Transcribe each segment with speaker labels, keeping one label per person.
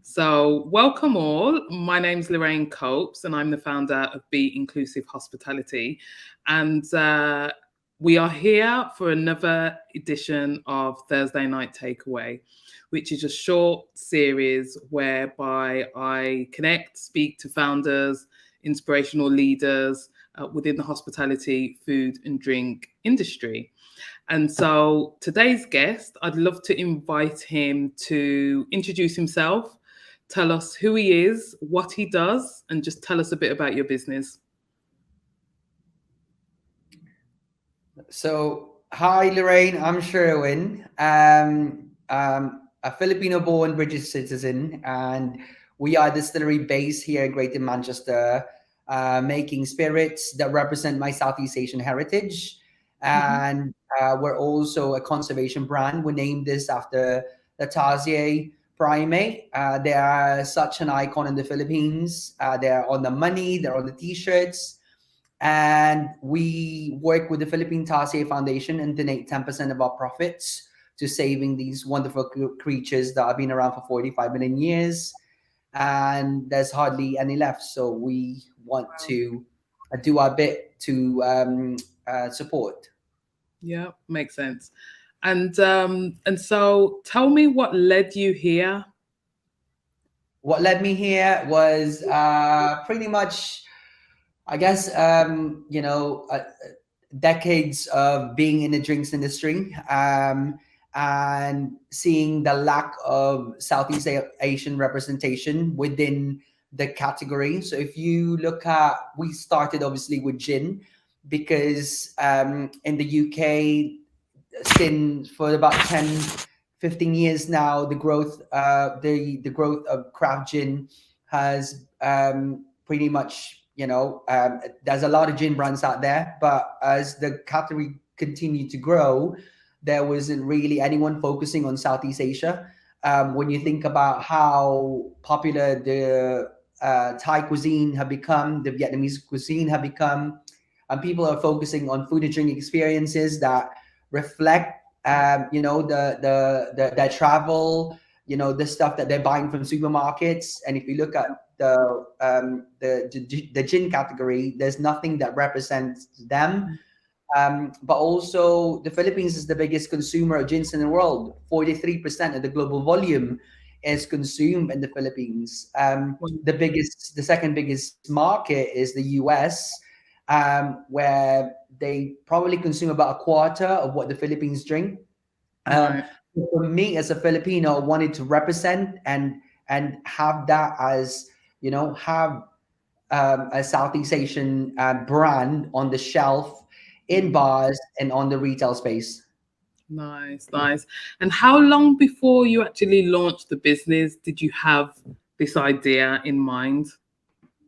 Speaker 1: So, welcome all. My name's Lorraine Copes, and I'm the founder of Be Inclusive Hospitality. And we are here for another edition of Thursday Night Takeaway, which is a short series whereby I connect, speak to founders, inspirational leaders within the hospitality, food, and drink industry. And so today's guest, I'd love to invite him to introduce himself, tell us who he is, what he does, and just tell us a bit about your business.
Speaker 2: So, hi Lorraine, I'm Sherwin. A Filipino-born British citizen, and we are a distillery based here in Greater Manchester, making spirits that represent my Southeast Asian heritage.
Speaker 1: Mhm.
Speaker 2: And we're also a conservation brand. We named this after the Tarsier primate. They are such an icon in the Philippines. They're on the money, they're on the t-shirts, and we work with the Philippine Tarsier Foundation and donate 10% of our profits to saving these wonderful creatures that have been around for 45 million years. And there's hardly any left. So we want
Speaker 1: Wow.
Speaker 2: to do our bit to support.
Speaker 1: Yeah, makes sense. And so tell me what led you here.
Speaker 2: What led me here was pretty much, I guess, decades of being in the drinks industry, and seeing the lack of Southeast Asian representation within the category. So if you look at, we started obviously with gin because in the UK, since for about 10, 15 years now, the growth of craft gin has pretty much, there's a lot of gin brands out there, but as the category continued to grow, there wasn't really anyone focusing on Southeast Asia. When you think about how popular the Thai cuisine have become, the Vietnamese cuisine have become, and people are focusing on food and drink experiences that reflect, their travel, the stuff that they're buying from supermarkets. And if you look at the gin category, there's nothing that represents them. But also, the Philippines is the biggest consumer of gins in the world. 43% of the global volume is consumed in the Philippines. The second biggest market is the US, where they probably consume about a quarter of what the Philippines drink. Um,
Speaker 1: Right.
Speaker 2: for me, as a Filipino, I wanted to represent and have that as, have a Southeast Asian brand on the shelf, in bars, and on the retail space.
Speaker 1: Nice, nice. And how long before you actually launched the business did you have this idea in mind?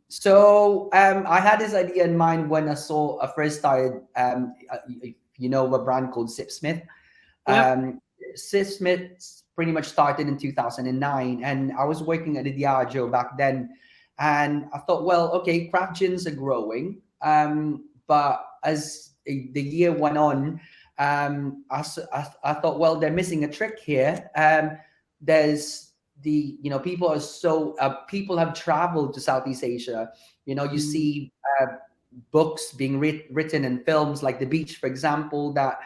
Speaker 2: So I had this idea in mind when I first started. A brand called Sip Smith.
Speaker 1: Yep.
Speaker 2: Sip Smith pretty much started in 2009, and I was working at the Diageo back then. And I thought, well, okay, craft gins are growing, but as the year went on, I thought, well, they're missing a trick here. There's people are people have traveled to Southeast Asia. You
Speaker 1: Mm.
Speaker 2: see books being written and films like The Beach, for example, that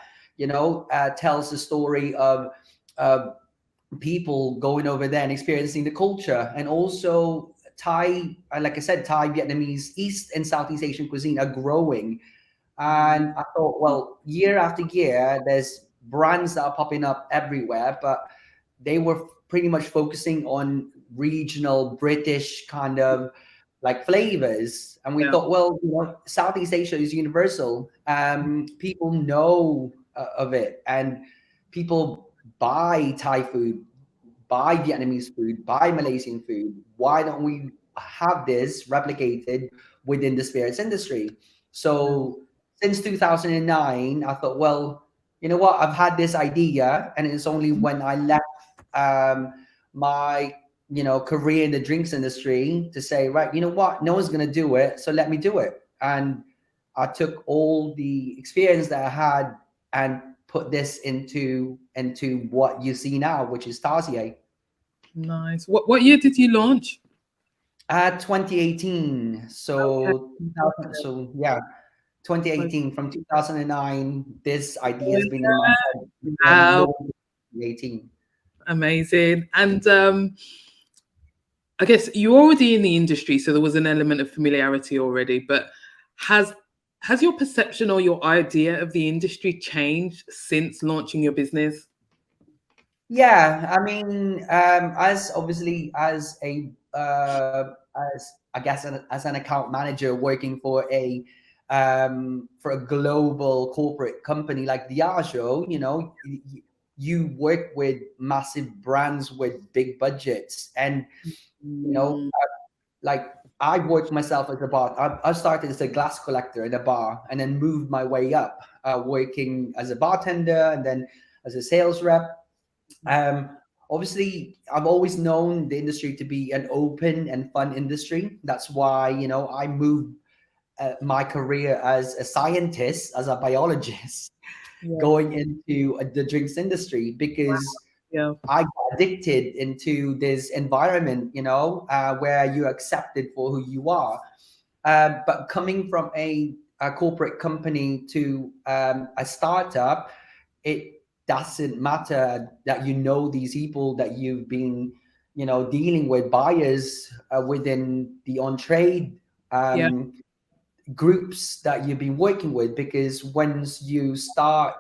Speaker 2: tells the story of uh, people going over there and experiencing the culture. And also Thai, like I said, Thai, Vietnamese, East and Southeast Asian cuisine are growing.
Speaker 1: Mm.
Speaker 2: And I thought, well, year after year, there's brands that are popping up everywhere, but they were pretty much focusing on regional British kind of like flavors. And we
Speaker 1: Yeah.
Speaker 2: thought, well, Southeast Asia is universal. People know of it, and people buy Thai food, buy Vietnamese food, buy Malaysian food. Why don't we have this replicated within the spirits industry?
Speaker 1: Yeah.
Speaker 2: So since 2009, I thought, well, you know what? I've had this idea, and it's only when I left um, my career in the drinks industry to say, right, you know what? No one's gonna do it, so let me do it. And I took all the experience that I had and put this into what you see now, which is Tarsier.
Speaker 1: Nice. What year did you launch?
Speaker 2: 2018.
Speaker 1: Okay.
Speaker 2: So 2000. So yeah,
Speaker 1: Okay.
Speaker 2: 2018. From 2009, this idea has been in my head, and
Speaker 1: Wow,
Speaker 2: launched in 2018.
Speaker 1: amazing. And I guess you're already in the industry, so there was an element of familiarity already. But has has your perception or your idea of the industry changed since launching your business?
Speaker 2: Yeah, I mean, as obviously as I guess as an account manager working for a global corporate company like Diageo, you work with massive brands with big budgets, and you know,
Speaker 1: Mm,
Speaker 2: like I worked myself as a bar. I started as a glass collector in a bar, and then moved my way up, working as a bartender, and then as a sales rep. um, Obviously, I've always known the industry to be an open and fun industry. That's why, I moved my career as a scientist, as a biologist,
Speaker 1: yeah,
Speaker 2: going into the drinks industry, because
Speaker 1: yeah,
Speaker 2: I got addicted into this environment, where you're accepted for who you are. But coming from a corporate company to a startup, it doesn't matter that you know these people that you've been, dealing with, buyers within the on-trade
Speaker 1: yeah,
Speaker 2: um, groups that you've been working with, because once you start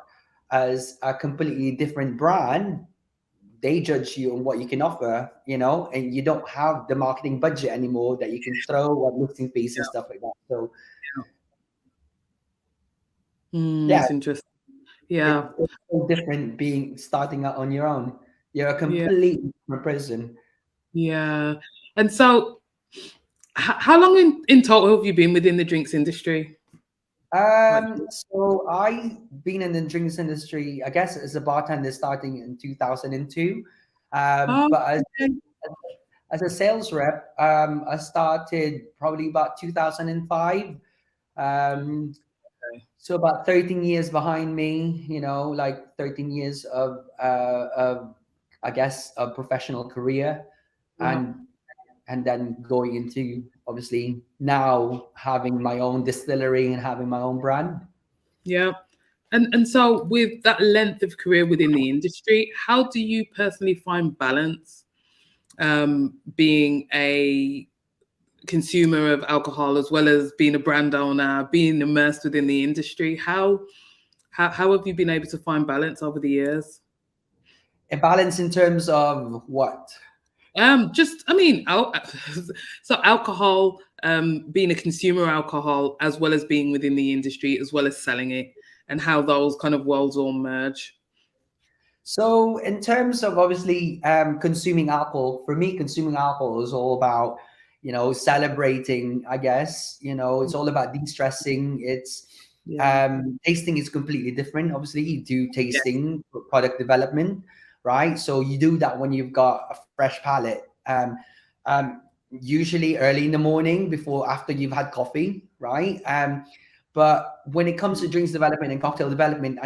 Speaker 2: as a completely different brand, they judge you on what you can offer, and you don't have the marketing budget anymore that you can throw at listing fees and stuff like that. So
Speaker 1: yeah. Mm,
Speaker 2: yeah,
Speaker 1: that's interesting. Yeah,
Speaker 2: it's so different being starting out on your own. You're a
Speaker 1: yeah,
Speaker 2: completely different person.
Speaker 1: yeah. And so, how long in total have you been within the drinks industry? Like,
Speaker 2: So I been in the drinks industry, I guess, as a bartender starting in 2002.
Speaker 1: oh,
Speaker 2: But
Speaker 1: okay.
Speaker 2: as a sales rep, I started probably about 2005. Um, so about 13 years behind me, like 13 years of I guess, a professional career,
Speaker 1: Yeah,
Speaker 2: and then going into, obviously, now having my own distillery and having my own brand.
Speaker 1: yeah. And so, with that length of career within the industry, how do you personally find balance, being a consumer of alcohol as well as being a brand owner, being immersed within the industry? How have you been able to find balance over the years?
Speaker 2: A balance in terms of what?
Speaker 1: Just I mean, so alcohol, being a consumer of alcohol as well as being within the industry as well as selling it, and how those kind of worlds all merge.
Speaker 2: So, in terms of, obviously, consuming alcohol, for me, consuming alcohol is all about, celebrating, I guess. It's all about de-stressing. It's
Speaker 1: Yeah,
Speaker 2: tasting is completely different. Obviously, you do
Speaker 1: yes,
Speaker 2: tasting for product development, right? So you do that when you've got a fresh palate. Usually early in the morning, after you've had coffee, right? But when it comes to drinks development and cocktail development,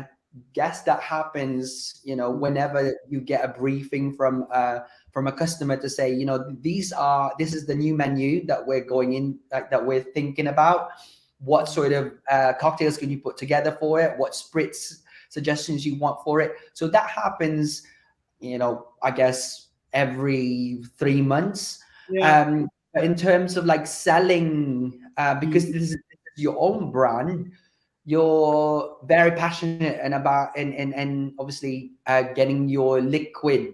Speaker 2: guess that happens, whenever you get a briefing from a customer to say, this is the new menu that we're going in, that we're thinking about. What sort of cocktails can you put together for it? What spritz suggestions you want for it? So that happens, I guess every 3 months.
Speaker 1: yeah,
Speaker 2: But in terms of like selling, because
Speaker 1: mm,
Speaker 2: this is your own brand, you're very passionate and about and obviously getting your liquid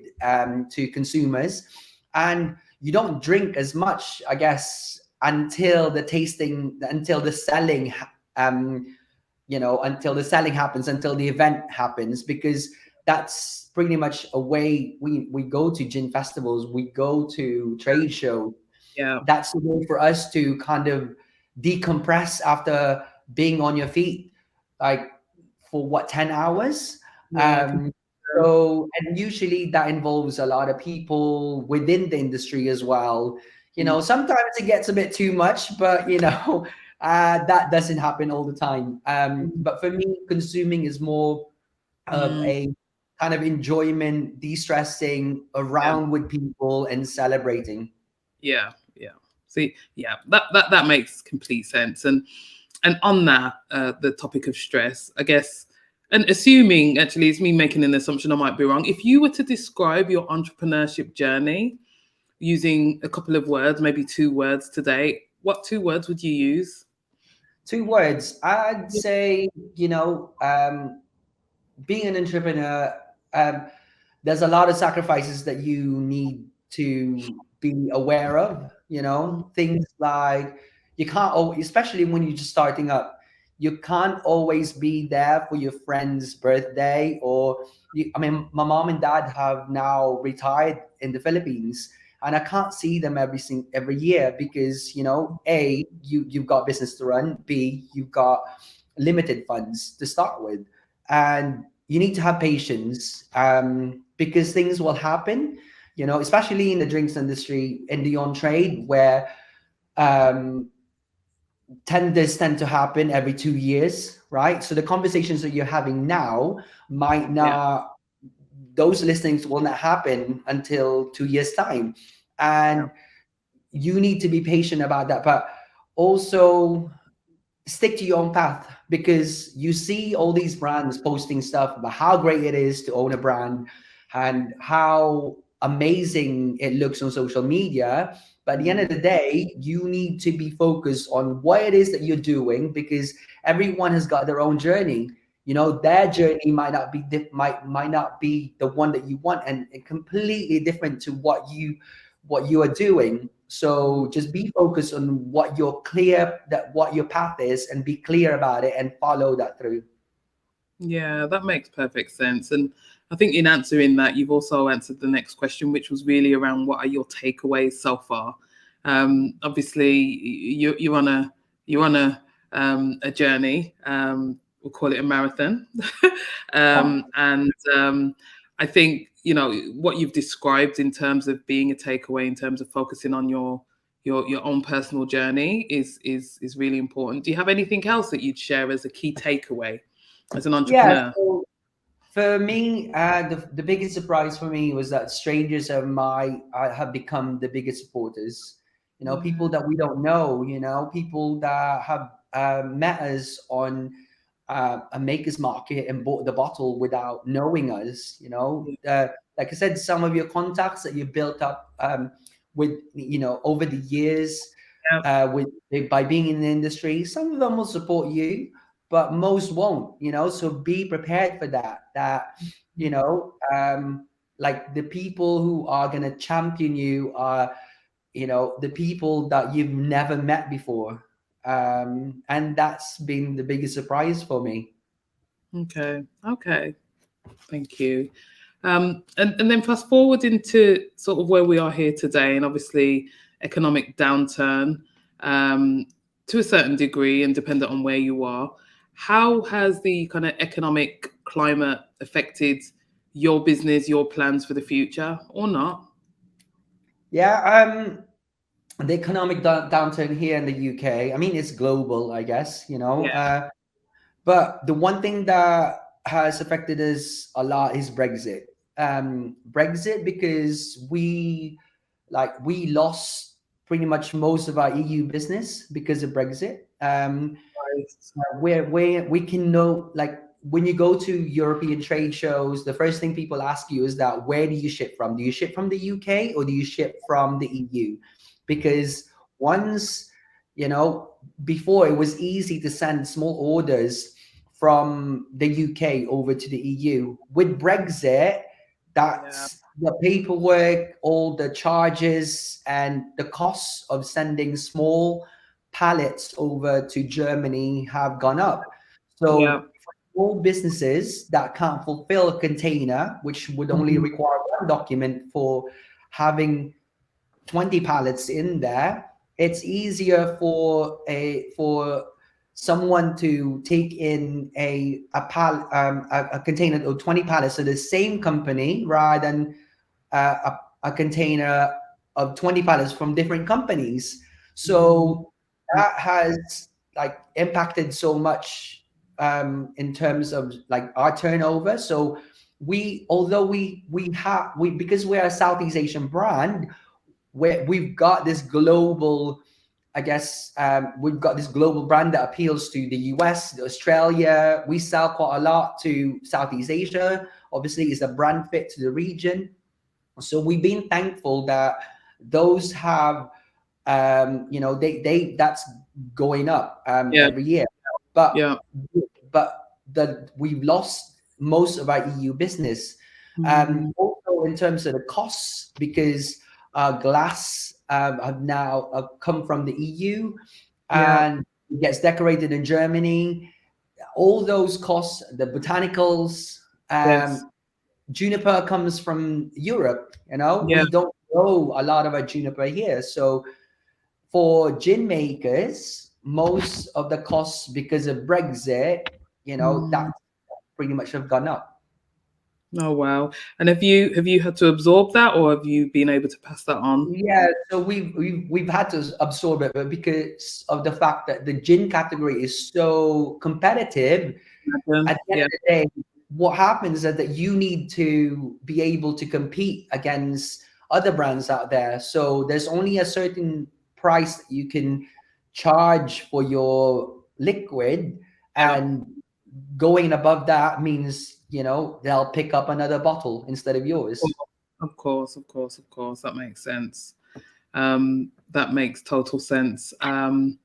Speaker 2: to consumers, and you don't drink as much, I guess, until the selling until the selling happens, until the event happens, because that's pretty much a way we go to gin festivals, we go to trade shows.
Speaker 1: yeah,
Speaker 2: That's the way for us to kind of decompress after being on your feet, like, for what, 10 hours.
Speaker 1: yeah,
Speaker 2: um and usually that involves a lot of people within the industry as well. Sometimes it gets a bit too much, but that doesn't happen all the time.
Speaker 1: mm,
Speaker 2: But for me, consuming is more of
Speaker 1: mm,
Speaker 2: a kind of enjoyment, de-stressing
Speaker 1: Yeah.
Speaker 2: around with people and celebrating.
Speaker 1: Yeah, yeah. See, yeah, that makes complete sense. And on that, the topic of stress, I guess, and assuming actually it's me making an assumption, I might be wrong. If you were to describe your entrepreneurship journey using a couple of words, maybe 2 words today, what 2 words would you use?
Speaker 2: 2 words, I'd
Speaker 1: Yeah,
Speaker 2: say, being an entrepreneur, um, there's a lot of sacrifices that you need to be aware of. Things like you can't always, especially when you're just starting up, you can't always be there for your friend's birthday. Or I mean, my mom and dad have now retired in the Philippines, and I can't see them every year because a, you've got business to run, b, you've got limited funds to start with, and you need to have patience, because things will happen, especially in the drinks industry, in the on trade, where um, tenders tend to happen every 2 years, right? So the conversations that you're having now might
Speaker 1: yeah,
Speaker 2: not, those listings will not happen until 2 years' time.
Speaker 1: yeah,
Speaker 2: And you need to be patient about that. But also, stick to your own path, because you see all these brands posting stuff about how great it is to own a brand and how amazing it looks on social media. But at the end of
Speaker 1: mm,
Speaker 2: the day, you need to be focused on what it is that you're doing, because everyone has got their own journey. Their journey might not be might not be the one that you want, and completely different to what you are doing. So just be focused on what your path is, and be clear about it and follow that through.
Speaker 1: yeah, that makes perfect sense. And I think in answering that, you've also answered the next question, which was really around what are your takeaways so far. Obviously, you're on a journey. We'll call it a marathon,
Speaker 2: Yeah.
Speaker 1: and I think what you've described in terms of being a takeaway, in terms of focusing on your own personal journey, is really important. Do you have anything else that you'd share as a key takeaway as an
Speaker 2: Yeah.
Speaker 1: entrepreneur?
Speaker 2: So for me, the biggest surprise for me was that strangers have become the biggest supporters. People
Speaker 1: Yeah,
Speaker 2: that we don't know. People that have met us on a maker's market and bought the bottle without knowing us.
Speaker 1: yeah,
Speaker 2: Like I said, some of your contacts that you built up, with over the years,
Speaker 1: yeah.
Speaker 2: with by being in the industry. Some of them will support you, but most won't. So be prepared for that. Like the people who are gonna champion you are, the people that you've never met before. And that's been the biggest surprise for me.
Speaker 1: Okay, okay. Thank you. And then fast forward into sort of where we are here today, and obviously economic downturn, um, to a certain degree, and dependent on where you are. How has the kind of economic climate affected your business, your plans for the future, or not?
Speaker 2: Yeah. The economic downturn here in the UK, I mean, it's global, I guess.
Speaker 1: Yeah,
Speaker 2: But the one thing that has affected us a lot is Brexit. Brexit, because we lost pretty much most of our EU business because of Brexit.
Speaker 1: right.
Speaker 2: Where we can know, like, when you go to European trade shows, the first thing people ask you is that, where do you ship from? Do you ship from the UK or do you ship from the EU? Because once, you know, before it was easy to send small orders from the UK over to the EU. With Brexit,
Speaker 1: Yeah,
Speaker 2: that's the paperwork, all the charges, and the costs of sending small pallets over to Germany have gone up.
Speaker 1: yeah,
Speaker 2: So for small businesses that can't fulfill a container, which would only
Speaker 1: mhm,
Speaker 2: require one document for having 20 pallets in there, it's easier for someone to take in a container of 20 pallets, so the same company, rather than a container of 20 pallets from different companies.
Speaker 1: mhm,
Speaker 2: So that has like impacted so much, in terms of like our turnover. So although we because we're a Southeast Asian brand, we've got this global, I guess, we've got this global brand that appeals to the US, Australia. We sell quite a lot to Southeast Asia. Obviously, it's a brand fit to the region. So we've been thankful that those have, they that's going up
Speaker 1: Yeah.
Speaker 2: every year. But
Speaker 1: Yeah.
Speaker 2: we've lost most of our EU business.
Speaker 1: Mm,
Speaker 2: Also in terms of the costs, because glass have now come from the EU
Speaker 1: yeah.
Speaker 2: and it gets decorated in Germany. All those costs, the botanicals,
Speaker 1: Yes.
Speaker 2: juniper comes from Europe.
Speaker 1: Yeah.
Speaker 2: We don't grow a lot of our juniper here. So for gin makers, most of the costs because of Brexit, that
Speaker 1: Mm.
Speaker 2: pretty much have gone up.
Speaker 1: Oh wow. And have you had to absorb that, or have you been able to pass that on?
Speaker 2: Yeah, so we've had to absorb it, but because of the fact that the gin category is so competitive, at the end
Speaker 1: Yeah.
Speaker 2: of the day, what happens is that you need to be able to compete against other brands out there. So there's only a certain price that you can charge for your liquid,
Speaker 1: Yeah.
Speaker 2: and going above that means, they'll pick up another bottle instead of
Speaker 1: Well,
Speaker 2: yours.
Speaker 1: of course, of course, of course. That makes sense. That makes total sense. And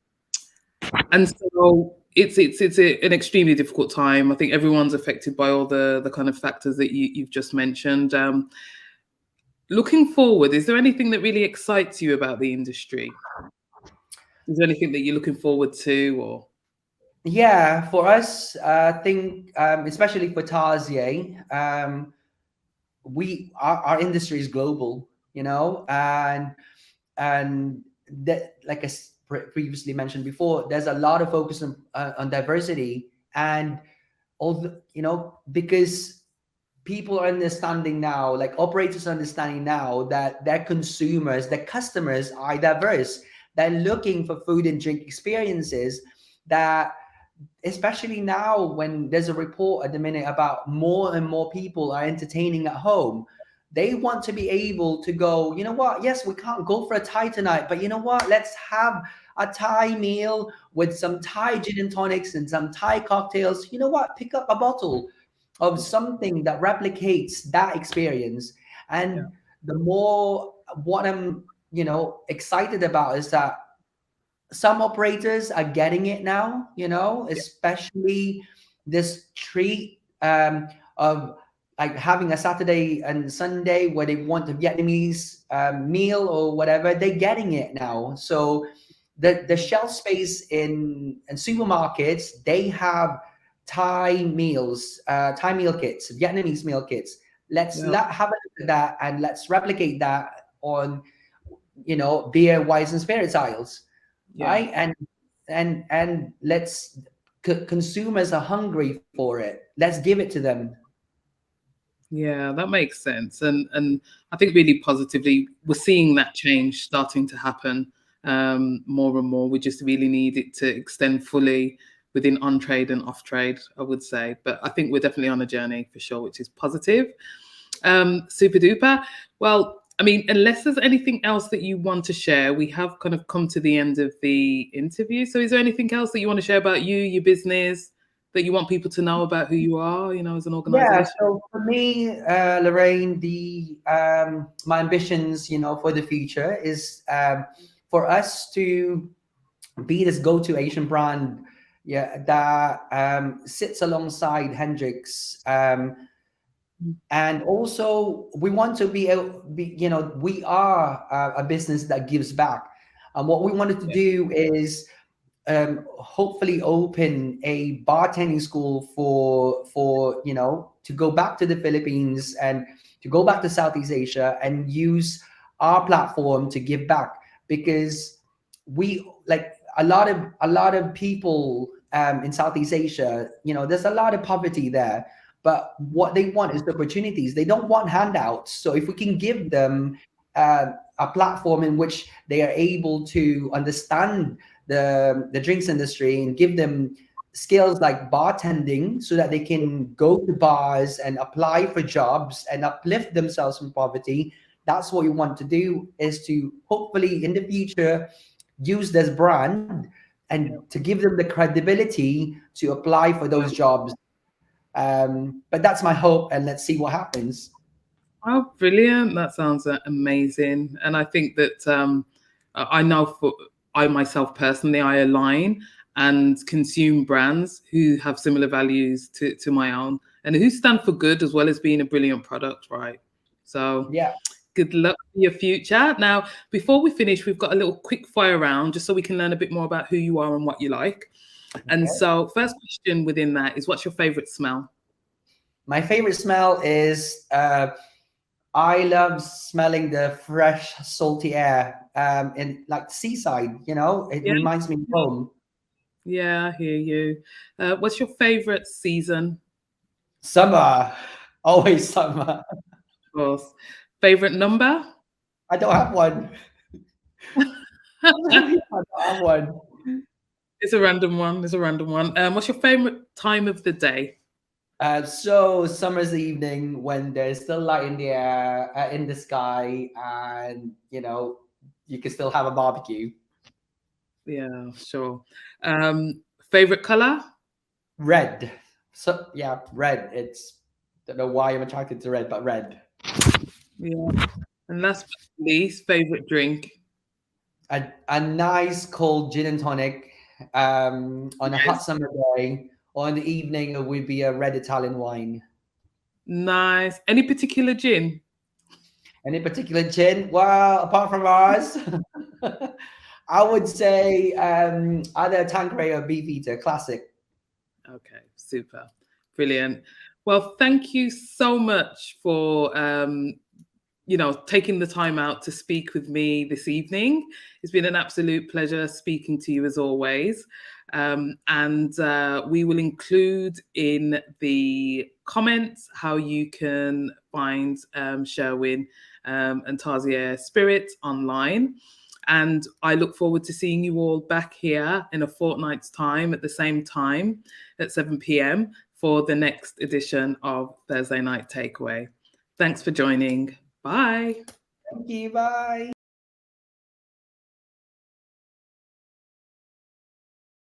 Speaker 1: so an extremely difficult time. I think everyone's affected by all the kind of factors that you've just mentioned. Looking forward, is there anything that really excites you about the industry? Is there anything that you're looking forward to, or
Speaker 2: Yeah, for us, I think, especially for Tarsier, our industry is global, and that, like previously mentioned before, there's a lot of focus on diversity, and because people are understanding now, like operators are understanding now that their consumers, their customers are diverse. They're looking for food and drink experiences that, especially now when there's a report at the minute about more and more people are entertaining at home. They want to be able to go, you know what, yes, we can't go for a Thai tonight, but you know what, let's have a Thai meal with some Thai gin and tonics and some Thai cocktails. You know what, pick up a bottle of something that replicates that experience.
Speaker 1: yeah,
Speaker 2: And the more, what I'm excited about is that some operators are getting it now,
Speaker 1: yeah,
Speaker 2: especially this treat, of like having a Saturday and Sunday where they want a Vietnamese meal or whatever. They're getting it now. So the shelf space in supermarkets, they have Thai meals, Thai meal kits, Vietnamese meal kits. Let's
Speaker 1: yeah,
Speaker 2: have a look at that and let's replicate that on, beer, wines, and spirits aisles,
Speaker 1: yeah.
Speaker 2: right? And let's, consumers are hungry for it. Let's give it to them.
Speaker 1: Yeah, that makes sense. And I think really positively, we're seeing that change starting to happen more and more. We just really need it to extend fully within on trade and off trade, I would say. But I think we're definitely on a journey for sure, which is positive. Super duper. Well, I mean, unless there's anything else that you want to share, we have kind of come to the end of the interview. So is there anything else that you want to share about you, your business, that you want people to know about who you are, as an
Speaker 2: Yeah,
Speaker 1: organization?
Speaker 2: so for me, Lorraine, the my ambitions, for the future is, for us to be this go-to Asian brand, yeah, that sits alongside Hendrix, and also we want to we are a business that gives back, and what we wanted to
Speaker 1: Yeah.
Speaker 2: do is, hopefully open a bartending school for to go back to the Philippines and to go back to Southeast Asia and use our platform to give back, because we, like, a lot of people, in Southeast Asia, there's a lot of poverty there, but what they want is opportunities. They don't want handouts. So if we can give them a platform in which they are able to understand the drinks industry and give them skills like bartending so that they can go to bars and apply for jobs and uplift themselves from poverty. That's what we want to do, is to hopefully in the future use this brand and to give them the credibility to apply for those jobs. But that's my hope, and let's see what happens.
Speaker 1: Oh, brilliant. That sounds amazing. And I think that I know for I myself personally, I align and consume brands who have similar values to my own and who stand for good as well as being a brilliant product, right? So
Speaker 2: Yeah.
Speaker 1: good luck for your future. Now, before we finish, we've got a little quick fire round just so we can learn a bit more about who you are and what you like. And
Speaker 2: Okay.
Speaker 1: so, first question within that is, what's your favorite smell?
Speaker 2: My favorite smell is I love smelling the fresh, salty air in like seaside. It
Speaker 1: Yeah,
Speaker 2: reminds me of home.
Speaker 1: yeah, I hear you. What's your favorite season?
Speaker 2: Summer, always summer.
Speaker 1: Of course. Favorite number?
Speaker 2: I don't have one. I don't have one.
Speaker 1: It's a random one. It's a random one. What's your favorite time of the day?
Speaker 2: So summer's evening when there's still light in the air, in the sky, and you can still have a barbecue.
Speaker 1: Yeah, sure. Favorite color?
Speaker 2: Red. So yeah, red. It's don't know why I'm attracted to red, but red.
Speaker 1: Yeah. And last but not least, favorite drink?
Speaker 2: A nice cold gin and tonic on a hot
Speaker 1: Yes.
Speaker 2: summer day, or in the evening it would be a red Italian wine.
Speaker 1: Nice. Any particular gin?
Speaker 2: Any particular gin? Well, apart from ours, I would say either Tanqueray or Beefeater, classic.
Speaker 1: Okay, super. Brilliant. Well, thank you so much for taking the time out to speak with me this evening. It's been an absolute pleasure speaking to you as always. And we will include in the comments how you can find Sherwin and Tarsier Spirit online. And I look forward to seeing you all back here in a fortnight's time at the same time at 7 p.m. for the next edition of Thursday Night Takeaway. Thanks for joining. Bye.
Speaker 2: Thank you. Bye.